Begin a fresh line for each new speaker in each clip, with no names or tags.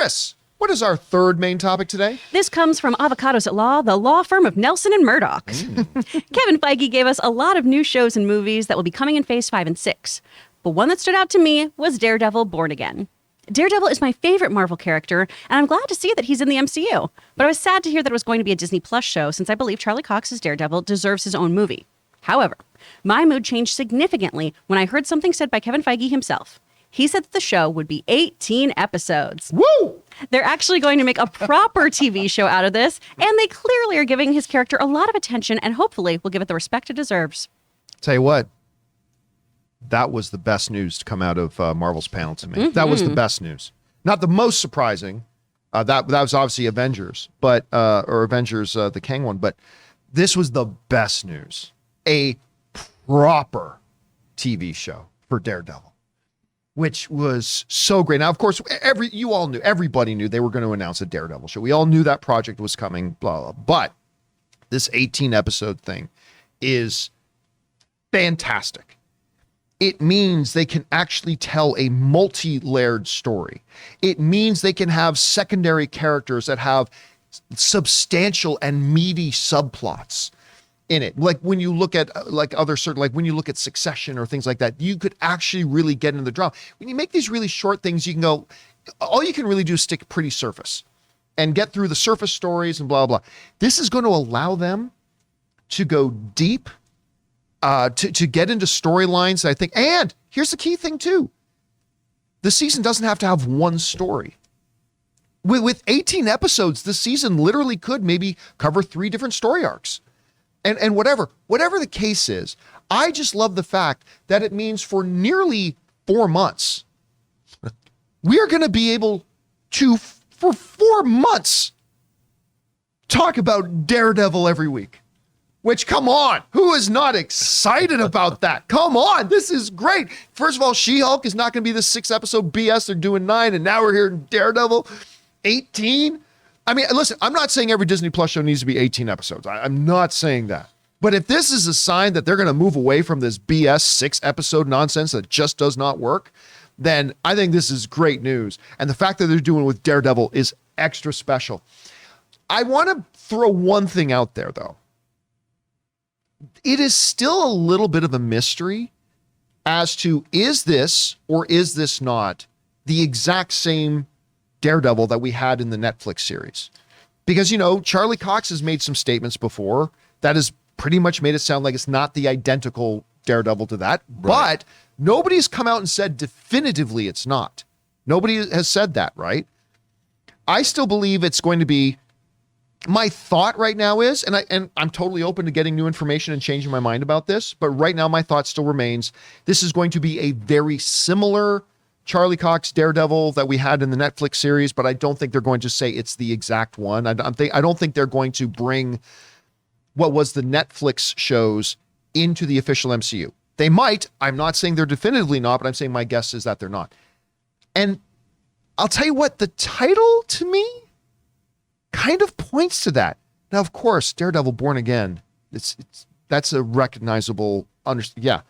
Chris, what is our third main topic today?
This comes from Avocados at Law, the law firm of Nelson and Murdock. Kevin Feige gave us a lot of new shows and movies that will be coming in Phase 5 and 6. But one that stood out to me was Daredevil Born Again. Daredevil is my favorite Marvel character, and I'm glad to see that he's in the MCU. But I was sad to hear that it was going to be a Disney Plus show, since I believe Charlie Cox's Daredevil deserves his own movie. However, my mood changed significantly when I heard something said by Kevin Feige himself. He said that the show would be 18 episodes.
Woo!
They're actually going to make a proper TV show out of this, and they clearly are giving his character a lot of attention and hopefully will give it the respect it deserves.
Tell you what, that was the best news to come out of Marvel's panel to me. That was the best news. Not the most surprising. That was obviously Avengers, but or Avengers the Kang one, but this was the best news. A proper TV show for Daredevil, which was so great. Now, of course, everybody knew they were going to announce a Daredevil show. We all knew that project was coming, blah, blah. But this 18 episode thing is fantastic. It means they can actually tell a multi-layered story. It means they can have secondary characters that have substantial and meaty subplots in it. Like when you look at when you look at Succession or things like that, you could actually really get into the drama. When you make these really short things, you can go, all you can really do is stick pretty surface and get through the surface stories and blah, blah. This is going to allow them to go deep, to get into storylines, I think. And here's the key thing too. The season doesn't have to have one story. With 18 episodes, the season literally could maybe cover 3 different story arcs. And whatever the case is, I just love the fact that it means for nearly 4 months, we are going to be able to, for 4 months, talk about Daredevil every week. Which, come on, who is not excited about that? Come on, this is great. First of all, She-Hulk is not going to be the 6-episode BS. They're doing 9, and now we're here in Daredevil 18. I mean, listen, I'm not saying every Disney Plus show needs to be 18 episodes. I'm not saying that. But if this is a sign that they're going to move away from this BS 6-episode nonsense that just does not work, then I think this is great news. And the fact that they're doing it with Daredevil is extra special. I want to throw one thing out there, though. It is still a little bit of a mystery as to, is this or is this not the exact same Daredevil that we had in the Netflix series? Because, Charlie Cox has made some statements before that has pretty much made it sound like it's not the identical Daredevil to that, right. But nobody's come out and said definitively it's not. Nobody has said that, right? I still believe it's going to be. My thought right now is, and I'm totally open to getting new information and changing my mind about this, but right now my thought still remains, this is going to be a very similar Charlie Cox Daredevil that we had in the Netflix series, but I don't think they're going to say it's the exact one. I don't think they're going to bring what was the Netflix shows into the official MCU. They might. I'm not saying they're definitively not, but I'm saying my guess is that they're not. And I'll tell you what, the title to me kind of points to that. Now, of course, Daredevil Born Again, that's a recognizable, yeah.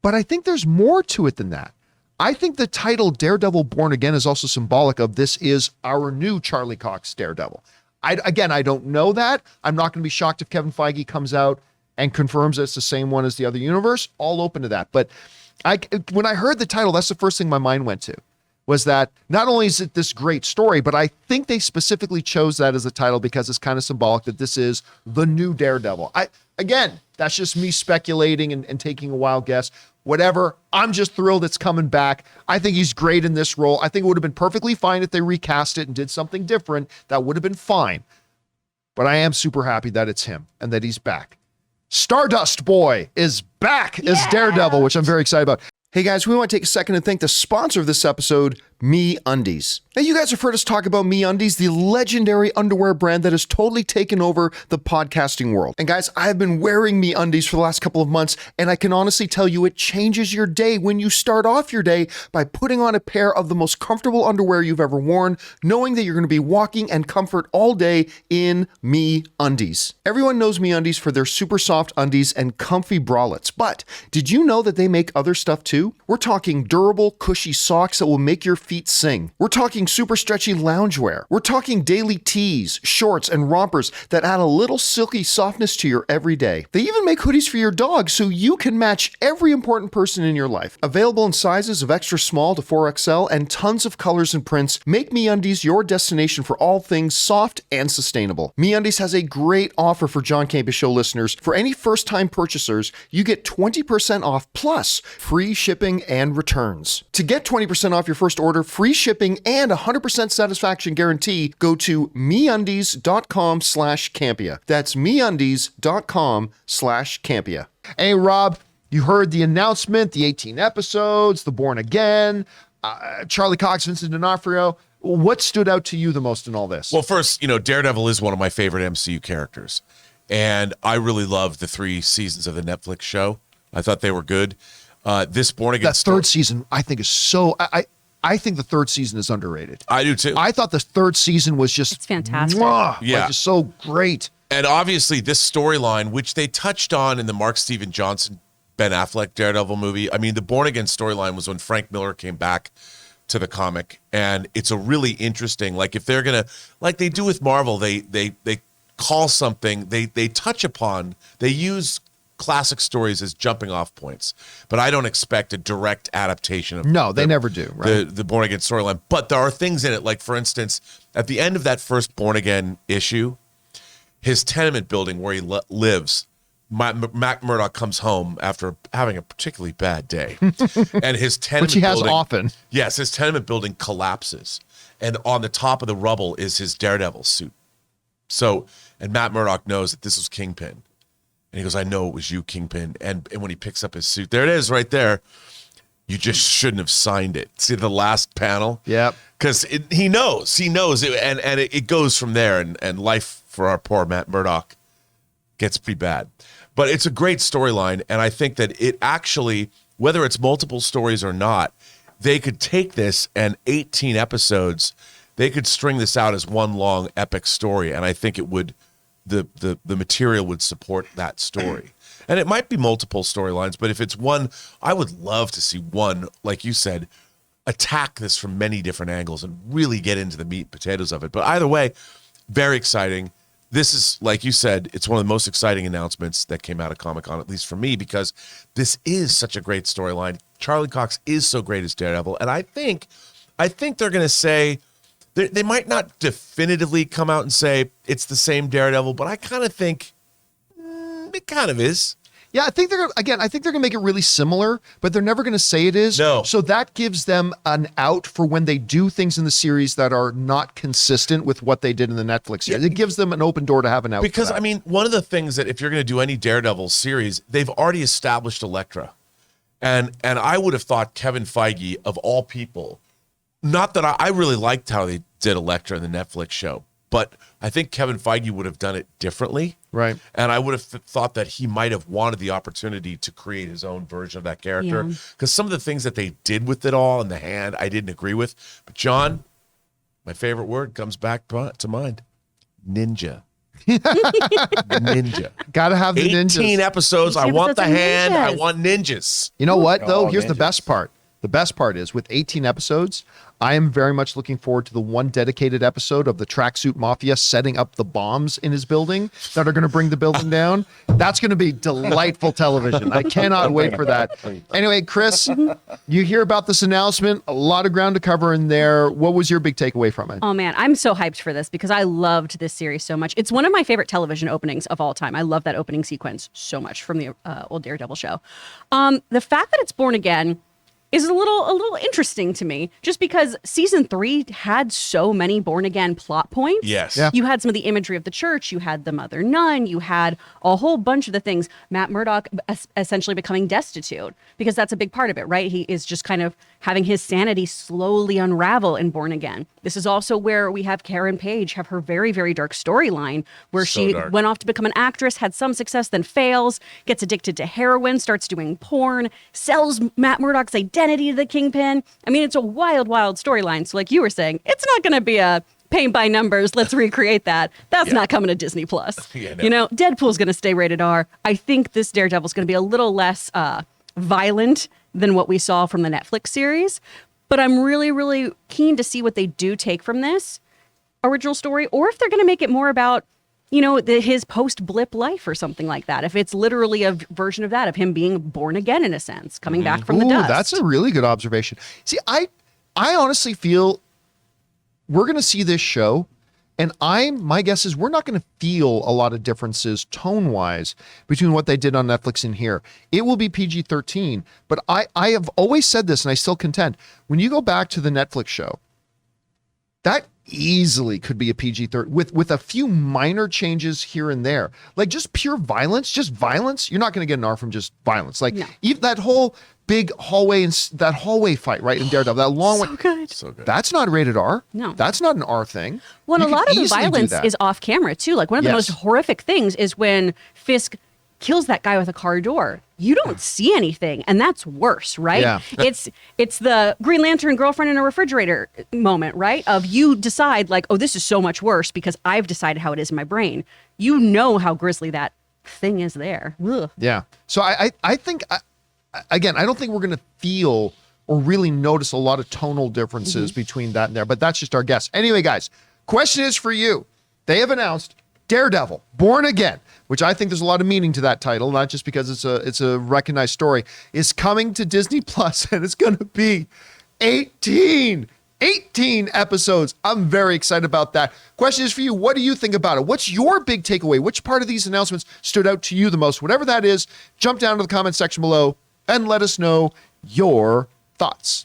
But I think there's more to it than that. I think the title Daredevil Born Again is also symbolic of this is our new Charlie Cox Daredevil. I don't know that. I'm not going to be shocked if Kevin Feige comes out and confirms it's the same one as the other universe. All open to that. But when I heard the title, that's the first thing my mind went to. Was that not only is it this great story, but I think they specifically chose that as a title because it's kind of symbolic that this is the new Daredevil. Again, that's just me speculating and taking a wild guess. Whatever, I'm just thrilled it's coming back. I think he's great in this role. I think it would have been perfectly fine if they recast it and did something different. That would have been fine. But I am super happy that it's him and that he's back. Stardust Boy is back as Daredevil, which I'm very excited about. Hey guys, we want to take a second and thank the sponsor of this episode, MeUndies. Now you guys have heard us talk about MeUndies, the legendary underwear brand that has totally taken over the podcasting world. And guys, I have been wearing MeUndies for the last couple of months, and I can honestly tell you it changes your day when you start off your day by putting on a pair of the most comfortable underwear you've ever worn, knowing that you're going to be walking in comfort all day in MeUndies. Everyone knows MeUndies for their super soft undies and comfy bralettes, but did you know that they make other stuff too? We're talking durable, cushy socks that will make your feet sing. We're talking super stretchy loungewear. We're talking daily tees, shorts, and rompers that add a little silky softness to your everyday. They even make hoodies for your dog so you can match every important person in your life. Available in sizes of extra small to 4XL and tons of colors and prints, make MeUndies your destination for all things soft and sustainable. MeUndies has a great offer for John Campea Show listeners. For any first-time purchasers, you get 20% off plus free shipping and returns. To get 20% off your first order, free shipping, and 100% satisfaction guarantee, go to MeUndies.com/Campea. That's MeUndies.com/Campea. Hey, Rob, you heard the announcement, the 18 episodes, the Born Again, Charlie Cox, Vincent D'Onofrio. What stood out to you the most in all this?
Well, first, Daredevil is one of my favorite MCU characters. And I really loved the 3 seasons of the Netflix show. I thought they were good. This Born Again
that third season, I think, is so... I think the third season is underrated.
I do too.
I thought the third season was just...
It's fantastic.
Yeah.
Just so great.
And obviously this storyline, which they touched on in the Mark Steven Johnson, Ben Affleck Daredevil movie. I mean, the Born Again storyline was when Frank Miller came back to the comic. And it's a really interesting... Like, if they're going to... Like they do with Marvel, they call something, they touch upon, they use classic stories as jumping off points, but I don't expect a direct adaptation of
they never do, right?
The Born Again storyline. But there are things in it, like for instance, at the end of that first Born Again issue, his tenement building where he lives, Matt Murdock comes home after having a particularly bad day, and his tenement
which he has
building,
often.
Yes, his tenement building collapses, and on the top of the rubble is his Daredevil suit. So, and Matt Murdock knows that this was Kingpin. And he goes, I know it was you, Kingpin. And when he picks up his suit, there it is right there. You just shouldn't have signed it. See the last panel?
Yep.
Because he knows. And it goes from there. And life for our poor Matt Murdock gets pretty bad. But it's a great storyline. And I think that it actually, whether it's multiple stories or not, they could take this and 18 episodes, they could string this out as one long epic story, and I think it would, the material would support that story. And it might be multiple storylines, but if it's one, I would love to see one, like you said, attack this from many different angles and really get into the meat and potatoes of it. But either way, very exciting. This is, like you said, it's one of the most exciting announcements that came out of Comic-Con, at least for me, because this is such a great storyline. Charlie Cox is so great as Daredevil, and I think they're going to say, they might not definitively come out and say it's the same Daredevil, but I kind of think it kind of is.
Yeah, I think they're gonna make it really similar, but they're never gonna say it is.
No.
So that gives them an out for when they do things in the series that are not consistent with what they did in the Netflix series.
Yeah.
It gives them an open door to have an out.
Because I mean, one of the things that if you're going to do any Daredevil series, they've already established Elektra, and I would have thought Kevin Feige of all people. Not that I really liked how they did Elektra in the Netflix show, but I think Kevin Feige would have done it differently.
Right.
And I would have thought that he might have wanted the opportunity to create his own version of that character. Because some of the things that they did with it all in the hand, I didn't agree with. But John, my favorite word comes back to mind. Ninja. Ninja.
Gotta have the
18
ninjas.
episodes. I want the hand. I want ninjas.
You know what, though? Here's the
ninjas.
best part. The best part is with 18 episodes, I am very much looking forward to the one dedicated episode of the Tracksuit Mafia setting up the bombs in his building that are going to bring the building down. That's going to be delightful television. I cannot wait for that. Anyway, Chris, you hear about this announcement, a lot of ground to cover in there. What was your big takeaway from it?
Oh man, I'm so hyped for this because I loved this series so much. It's one of my favorite television openings of all time. I love that opening sequence so much from the old Daredevil show. The fact that it's Born Again is a little interesting to me, just because season 3 had so many Born Again plot points.
Yes.
Yeah.
You had some of the imagery of the church, you had the mother nun, you had a whole bunch of the things. Matt Murdock essentially becoming destitute, because that's a big part of it, right? He is just kind of having his sanity slowly unravel in Born Again. This is also where we have Karen Page have her very, very dark storyline, where
So
she
dark.
went off to become an actress, had some success, then fails, gets addicted to heroin, starts doing porn, sells Matt Murdock's identity to the Kingpin. I mean, it's a wild, wild storyline. So like you were saying, it's not going to be a paint by numbers, let's recreate that. That's not coming to Disney Plus.
Yeah, no.
You know, Deadpool's going to stay rated R. I think this Daredevil's going to be a little less violent than what we saw from the Netflix series. But I'm really, really keen to see what they do take from this original story, or if they're going to make it more about, his post-blip life or something like that. If it's literally a version of that, of him being born again in a sense, coming back from the dust.
That's a really good observation. See, I honestly feel we're going to see this show, and my guess is we're not going to feel a lot of differences tone-wise between what they did on Netflix and here. It will be PG-13, but I have always said this, and I still contend, when you go back to the Netflix show, that easily could be a PG-13 with a few minor changes here and there. Like just pure violence, you're not going to get an R from just violence. Like even that whole big hallway and that hallway fight, right, in Daredevil, that long one.
So good.
That's not rated R.
No.
That's not an R thing.
Well,
You
and a
could
lot of the
easily do
violence
that.
is off camera too. Like one of the most horrific things is when Fisk kills that guy with a car door. You don't see anything, and that's worse, right?
Yeah.
It's the Green Lantern girlfriend in a refrigerator moment, right? Of you decide like, oh, this is so much worse because I've decided how it is in my brain. You know how grisly that thing is there. Ugh.
Yeah. So I think, again, I don't think we're going to feel or really notice a lot of tonal differences between that and there, but that's just our guess. Anyway, guys, question is for you. They have announced Daredevil, Born Again, which I think there's a lot of meaning to that title, not just because it's a recognized story, is coming to Disney Plus, and it's going to be 18 episodes. I'm very excited about that. Question is for you. What do you think about it? What's your big takeaway? Which part of these announcements stood out to you the most? Whatever that is, jump down to the comment section below and let us know your thoughts.